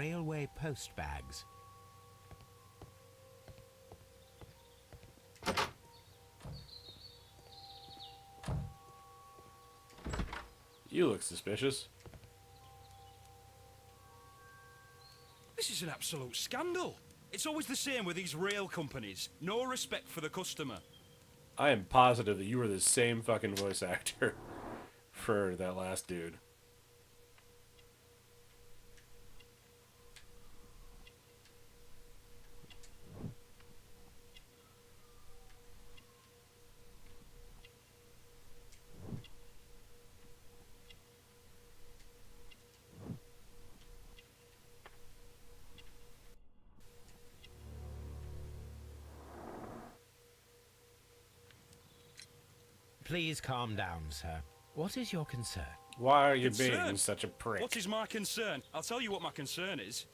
railway post bags. You look suspicious. This is an absolute scandal. It's always the same with these rail companies. No respect for the customer. I am positive that you were the same fucking voice actor for that last dude. Please calm down, sir. What is your concern? Why are you Concern? being such a prick? What is my concern? I'll tell you what my concern is.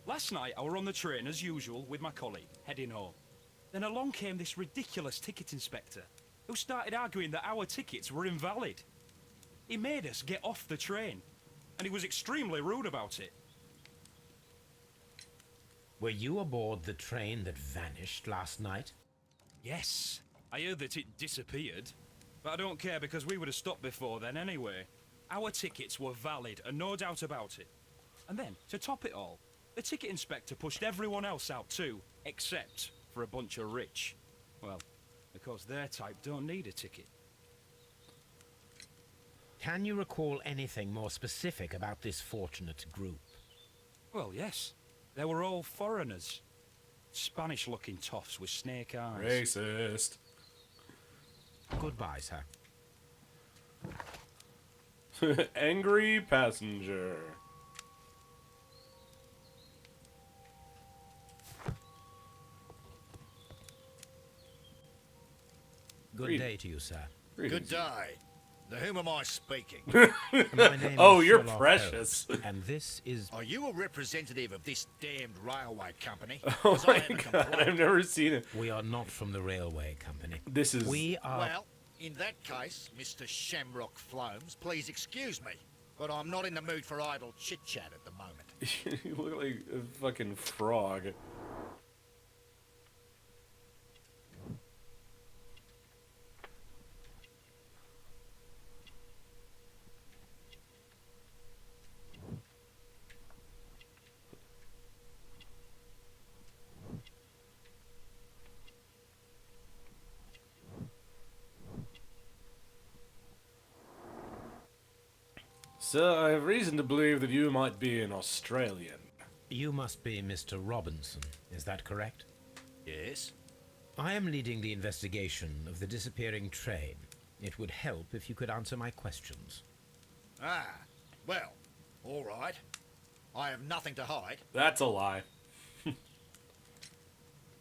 Last night, I were on the train as usual with my colleague, heading home. Then along came this ridiculous ticket inspector, who started arguing that our tickets were invalid. He made us get off the train, and he was extremely rude about it. Were you aboard the train that vanished last night? Yes, I heard that it disappeared. But I don't care because we would have stopped before then anyway. Our tickets were valid and no doubt about it. And then, to top it all, the ticket inspector pushed everyone else out too, except for a bunch of rich. Well, because their type don't need a ticket. Can you recall anything more specific about this fortunate group? Well, yes. They were all foreigners. Spanish-looking toffs with snake eyes. Racist. Goodbye, sir. Angry passenger. Good day to you, sir. Good day. To whom am I speaking? My name Oh, is you're Sherlock precious. Holmes, and this is... Are you a representative of this damned railway company? Oh 'Cause I my have a god, complaint. I've never seen it. We are not from the railway company. This is... We are... Well, in that case, Mr. Shamrock Flomes, please excuse me, but I'm not in the mood for idle chit-chat at the moment. You look like a fucking frog. Sir, I have reason to believe that you might be an Australian. You must be Mr. Robinson, is that correct? Yes? I am leading the investigation of the disappearing train. It would help if you could answer my questions. Ah, well, all right. I have nothing to hide. That's a lie.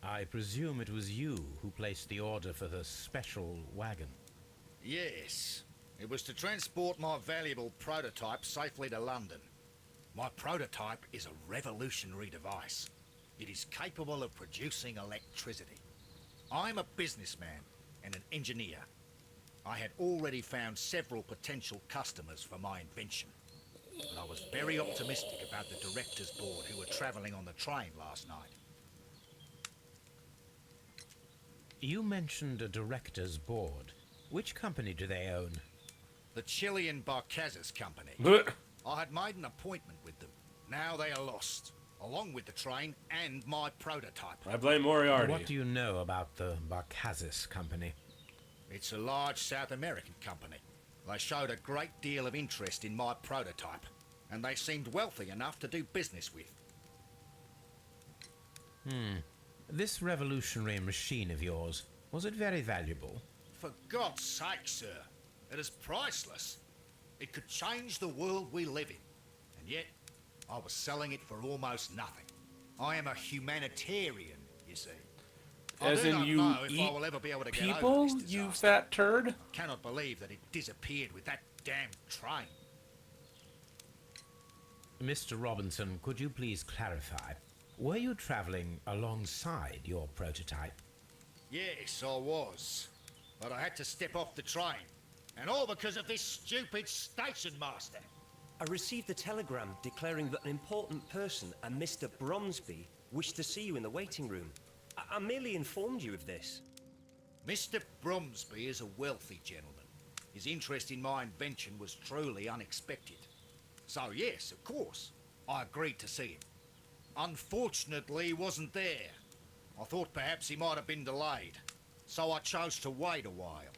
I presume it was you who placed the order for the special wagon. Yes. It was to transport my valuable prototype safely to London. My prototype is a revolutionary device. It is capable of producing electricity. I'm a businessman and an engineer. I had already found several potential customers for my invention. But I was very optimistic about the directors' board who were travelling on the train last night. You mentioned a director's board. Which company do they own? The Chilean Barcazes Company. I had made an appointment with them. Now they are lost, along with the train and my prototype. I blame Moriarty. What do you know about the Barcazes Company? It's a large South American company. They showed a great deal of interest in my prototype, and they seemed wealthy enough to do business with. This revolutionary machine of yours, was it very valuable? For God's sake, sir, it is priceless. It could change the world we live in, and yet I was selling it for almost nothing. I am a humanitarian, you see. As I do in not you know if I eat will ever be able to get over people, this you disaster. fat turd? Cannot believe that it disappeared with that damn train. Mr. Robinson, could you please clarify? Were you traveling alongside your prototype? Yes, I was. But I had to step off the train. And all because of this stupid station master. I received a telegram declaring that an important person, a Mr. Bromsby, wished to see you in the waiting room. I merely informed you of this. Mr. Bromsby is a wealthy gentleman. His interest in my invention was truly unexpected. So yes, of course, I agreed to see him. Unfortunately, he wasn't there. I thought perhaps he might have been delayed, so I chose to wait a while.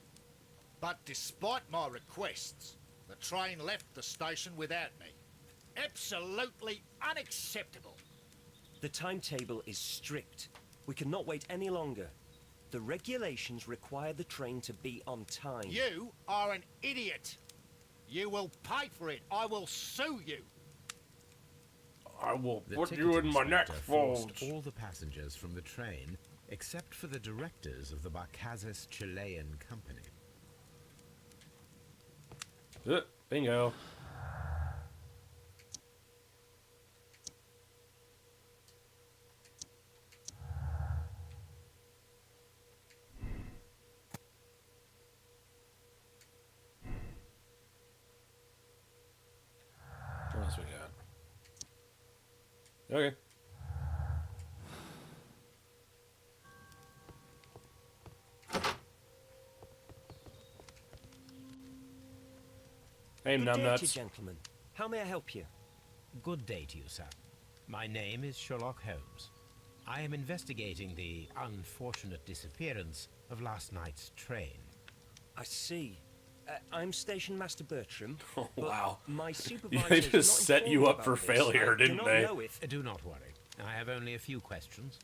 But despite my requests, the train left the station without me. Absolutely unacceptable. The timetable is strict. We cannot wait any longer. The regulations require the train to be on time. You are an idiot. You will pay for it. I will sue you. I will The put ticket you in my neck inspector forced folds. all the passengers from the train, except for the directors of the Barcazes Chilean Company. Bingo. What else we got? Okay. Hey, Good day to you, numbnuts. gentlemen. How may I help you? Good day to you, sir. My name is Sherlock Holmes. I am investigating the unfortunate disappearance of last night's train. I see. I'm Station Master Bertram. Oh, but wow. My supervisor They has just not set you informed me up for about this. failure, I do didn't not they? know if... Do not worry. I have only a few questions.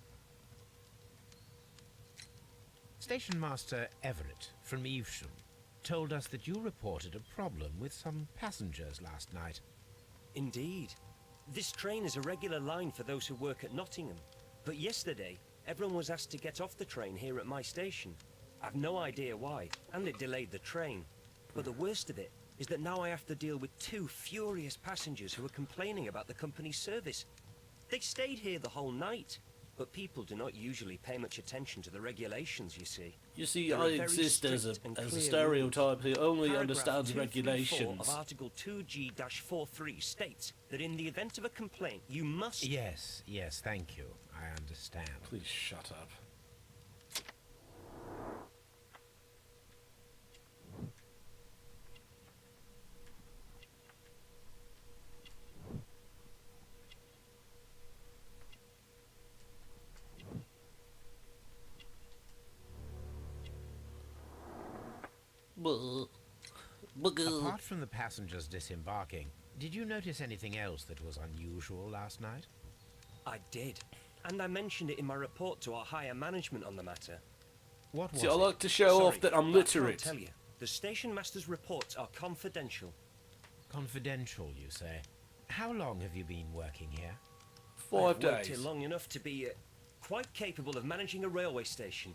Station Master Everett from Evesham told us that you reported a problem with some passengers last night. Indeed. This train is a regular line for those who work at Nottingham. But yesterday, everyone was asked to get off the train here at my station. I've no idea why, and it delayed the train. But the worst of it is that now I have to deal with two furious passengers who are complaining about the company's service. They stayed here the whole night, but people do not usually pay much attention to the regulations, you see. You see, There I are very exist as a strict and as a clear stereotype who only Paragraph understands 234 regulations. of Article 2G-43 states that in the event of a complaint, you must... Yes, thank you. I understand. Please shut up. Apart from the passengers disembarking, did you notice anything else that was unusual last night? I did. And I mentioned it in my report to our higher management on the matter. What was See, I it? like to show off Sorry, that I'm but I can't literate. tell you. The station master's reports are confidential. Confidential, you say. How long have you been working here? 5 I've worked days. here long enough to be quite capable of managing a railway station.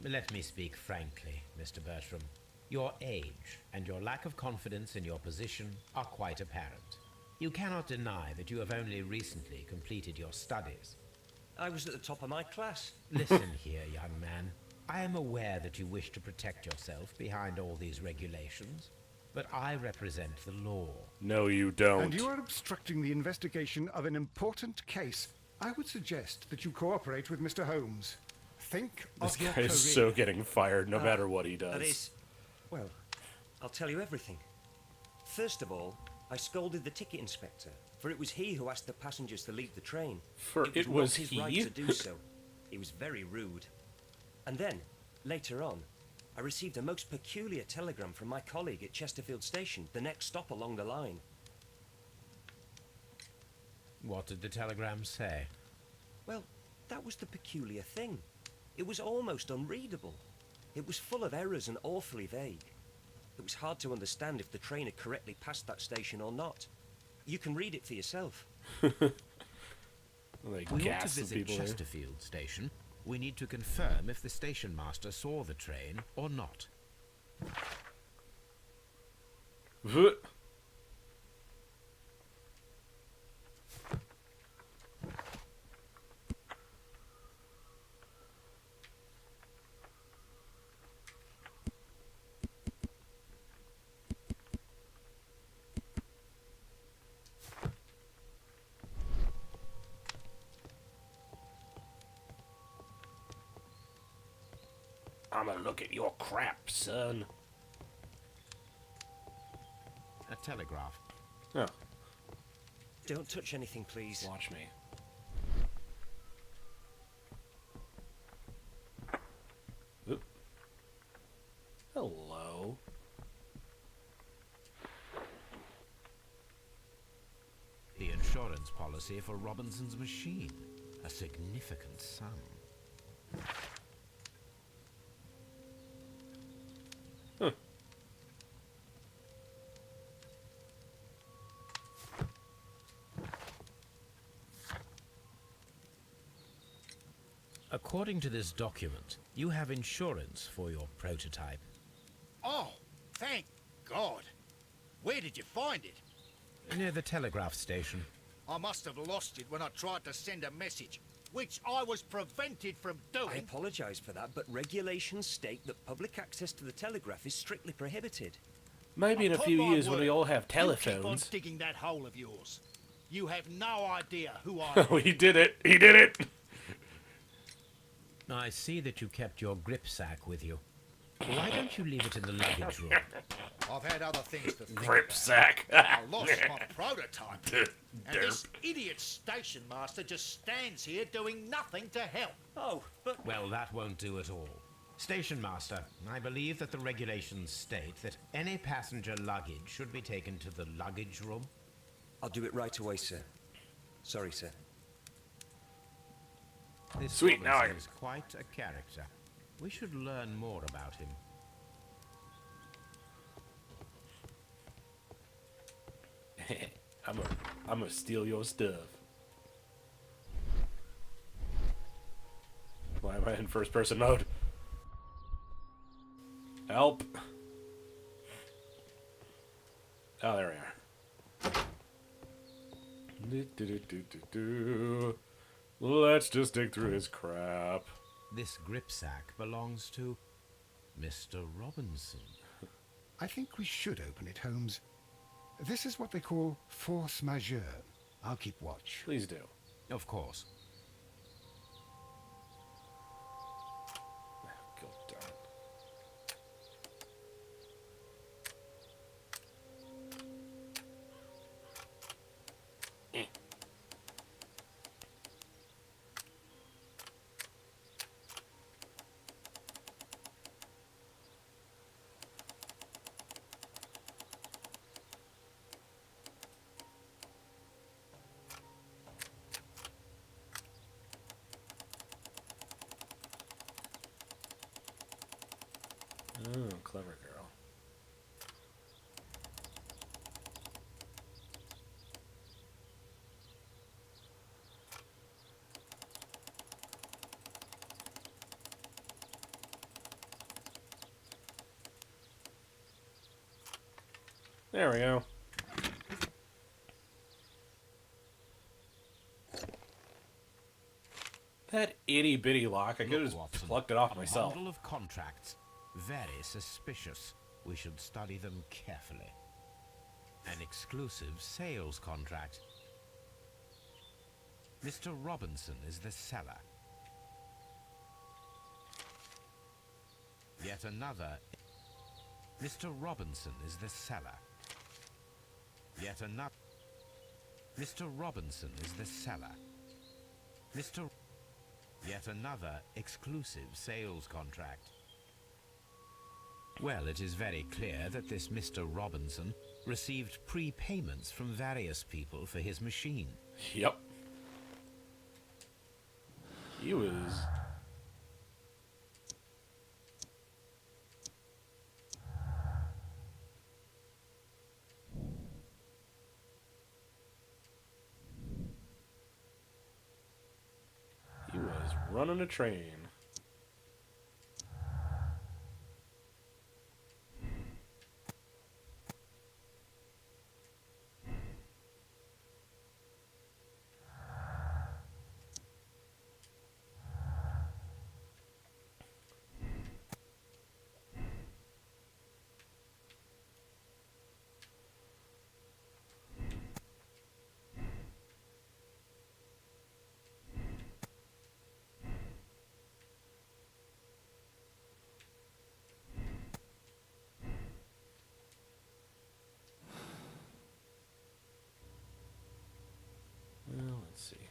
Let me speak frankly, Mr. Bertram. Your age and your lack of confidence in your position are quite apparent. You cannot deny that you have only recently completed your studies. I was at the top of my class. Listen here, young man. I am aware that you wish to protect yourself behind all these regulations, but I represent the law. No, you don't. And you are obstructing the investigation of an important case. I would suggest that you cooperate with Mr. Holmes. Think This of your guy career. is so getting fired no matter what he does. That is, well, I'll tell you everything. First of all, I scolded the ticket inspector, for it was he who asked the passengers to leave the train. For it not was his he? right to do so. He was very rude. And then, later on, I received a most peculiar telegram from my colleague at Chesterfield Station, the next stop along the line. What did the telegram say? Well, that was the peculiar thing. It was almost unreadable. It was full of errors and awfully vague. It was hard to understand if the train had correctly passed that station or not. You can read it for yourself. They We ought to gas the visit people there. Chesterfield Station. We need to confirm if the station master saw the train or not. I'ma look at your crap, son. A telegraph. Oh, Don't touch anything, please. watch me. Oop. Hello. The insurance policy for Robinson's machine. A significant sum. Huh. According to this document, you have insurance for your prototype. Oh, thank God. Where did you find it? Near the telegraph station. I must have lost it when I tried to send a message, which I was prevented from I doing. apologize for that, but regulations state that public access to the telegraph is strictly prohibited. Maybe in a Upon few my years when we word, all have You keep on telephones. digging that hole of yours. You have no idea who I Oh, am. he did it. He did it. I see that you kept your grip sack with you. Why don't you leave it in the luggage room? I've had other things to think Grip about. sack. I lost my prototype. And this idiot station master just stands here doing nothing to help. Oh, but Well, that won't do at all. Station master, I believe that the regulations state that any passenger luggage should be taken to the luggage room. I'll do it right away, sir. Sorry, sir. This Sweet, now I Robinson is quite a character. We should learn more about him. I'm gonna steal your stuff. Why am I in first person mode? Help. Oh, there we are. Do-do-do-do-do-do. Let's just dig through his crap. This grip sack belongs to Mr. Robinson. I think we should open it, Holmes. This is what they call force majeure. I'll keep watch. Please do. Of course. Go down. Oh, clever girl. There we go. That itty bitty lock, I could have Look, just Watson, plucked it off a myself. bundle of contracts. Very suspicious. We should study them carefully. An exclusive sales contract. Mr. Robinson is the seller. Yet another. Mr. Robinson is the seller. Yet another. Mr. Robinson is the seller. Mr. Yet another exclusive sales contract. Well, it is very clear that this Mr. Robinson received prepayments from various people for his machine. Yep. He was... He was running a train. Let's see.